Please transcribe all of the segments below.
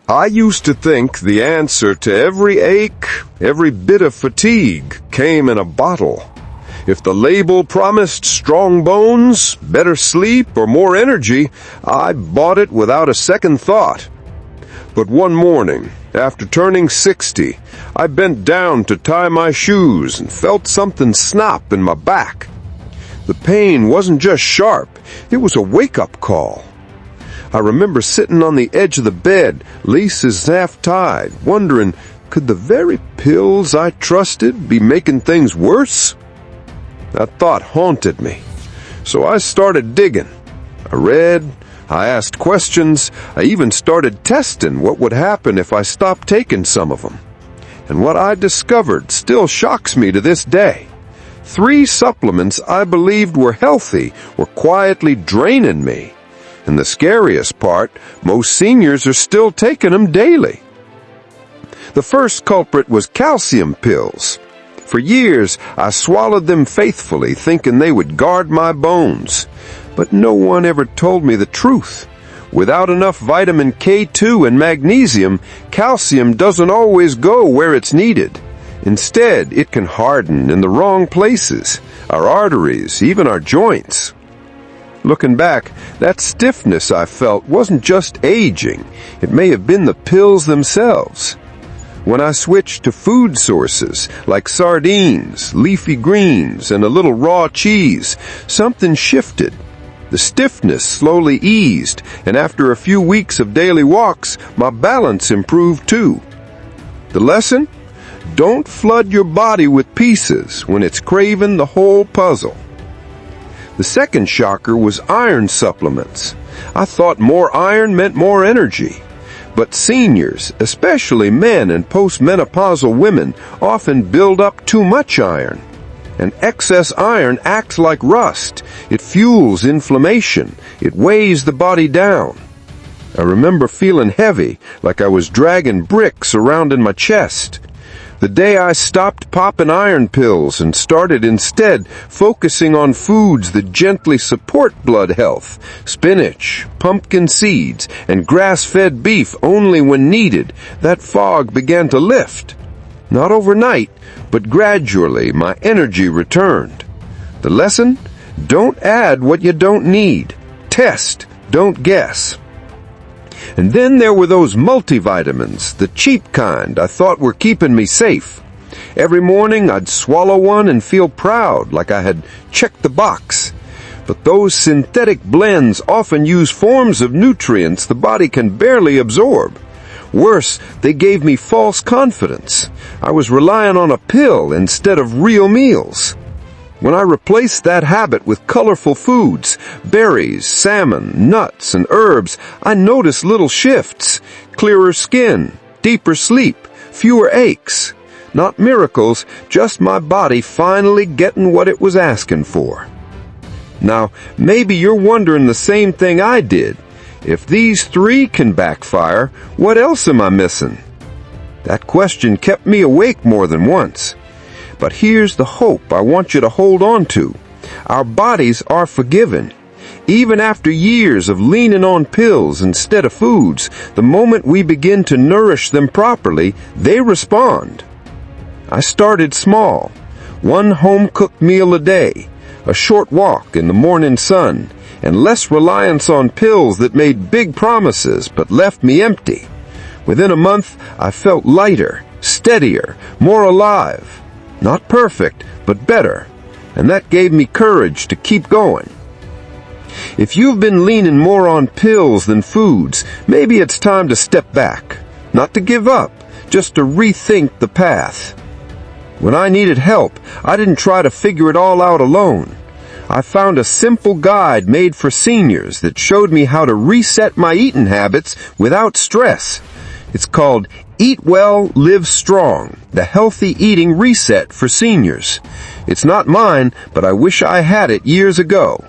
I used to think the answer to every ache, every bit of fatigue, came in a bottle. If the label promised strong bones, better sleep, or more energy, I bought it without a second thought. But one morning, after turning 60, I bent down to tie my shoes and felt something snap in my back. The pain wasn't just sharp, it was a wake-up call. I remember sitting on the edge of the bed, laces half-tied, wondering, could the very pills I trusted be making things worse? That thought haunted me, so I started digging. I read, I asked questions, I even started testing what would happen if I stopped taking some of them. And what I discovered still shocks me to this day. 3 supplements I believed were healthy were quietly draining me. And the scariest part, most seniors are still taking them daily. The first culprit was calcium pills. For years, I swallowed them faithfully, thinking they would guard my bones. But no one ever told me the truth. Without enough vitamin K2 and magnesium, calcium doesn't always go where it's needed. Instead, it can harden in the wrong places, our arteries, even our joints. Looking back, that stiffness I felt wasn't just aging. It may have been the pills themselves. When I switched to food sources like sardines, leafy greens, and a little raw cheese, something shifted. The stiffness slowly eased, and after a few weeks of daily walks, my balance improved too. The lesson? Don't flood your body with pieces when it's craving the whole puzzle. The second shocker was iron supplements. I thought more iron meant more energy. But seniors, especially men and postmenopausal women, often build up too much iron. And excess iron acts like rust. It fuels inflammation. It weighs the body down. I remember feeling heavy, like I was dragging bricks around in my chest. The day I stopped popping iron pills and started instead focusing on foods that gently support blood health, spinach, pumpkin seeds, and grass-fed beef only when needed, that fog began to lift. Not overnight, but gradually my energy returned. The lesson? Don't add what you don't need. Test, don't guess. And then there were those multivitamins, the cheap kind I thought were keeping me safe. Every morning I'd swallow one and feel proud, like I had checked the box. But those synthetic blends often use forms of nutrients the body can barely absorb. Worse, they gave me false confidence. I was relying on a pill instead of real meals. When I replaced that habit with colorful foods, berries, salmon, nuts, and herbs, I noticed little shifts. Clearer skin, deeper sleep, fewer aches. Not miracles, just my body finally getting what it was asking for. Now, maybe you're wondering the same thing I did. If these 3 can backfire, what else am I missing? That question kept me awake more than once. But here's the hope I want you to hold on to. Our bodies are forgiven. Even after years of leaning on pills instead of foods, the moment we begin to nourish them properly, they respond. I started small. 1 home-cooked meal a day, a short walk in the morning sun, and less reliance on pills that made big promises but left me empty. Within a month, I felt lighter, steadier, more alive. Not perfect, but better, and that gave me courage to keep going. If you've been leaning more on pills than foods, maybe it's time to step back. Not to give up, just to rethink the path. When I needed help, I didn't try to figure it all out alone. I found a simple guide made for seniors that showed me how to reset my eating habits without stress. It's called Eat Well, Live Strong, the Healthy Eating Reset for Seniors. It's not mine, but I wish I had it years ago.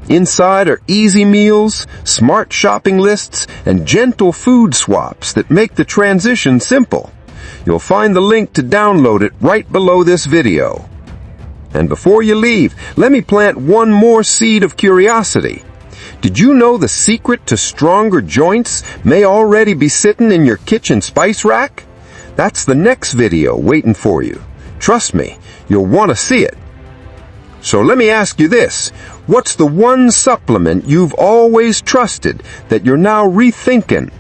Inside are easy meals, smart shopping lists, and gentle food swaps that make the transition simple. You'll find the link to download it right below this video. And before you leave, let me plant one more seed of curiosity. Did you know the secret to stronger joints may already be sitting in your kitchen spice rack? That's the next video waiting for you. Trust me, you'll want to see it. So let me ask you this. What's the one supplement you've always trusted that you're now rethinking?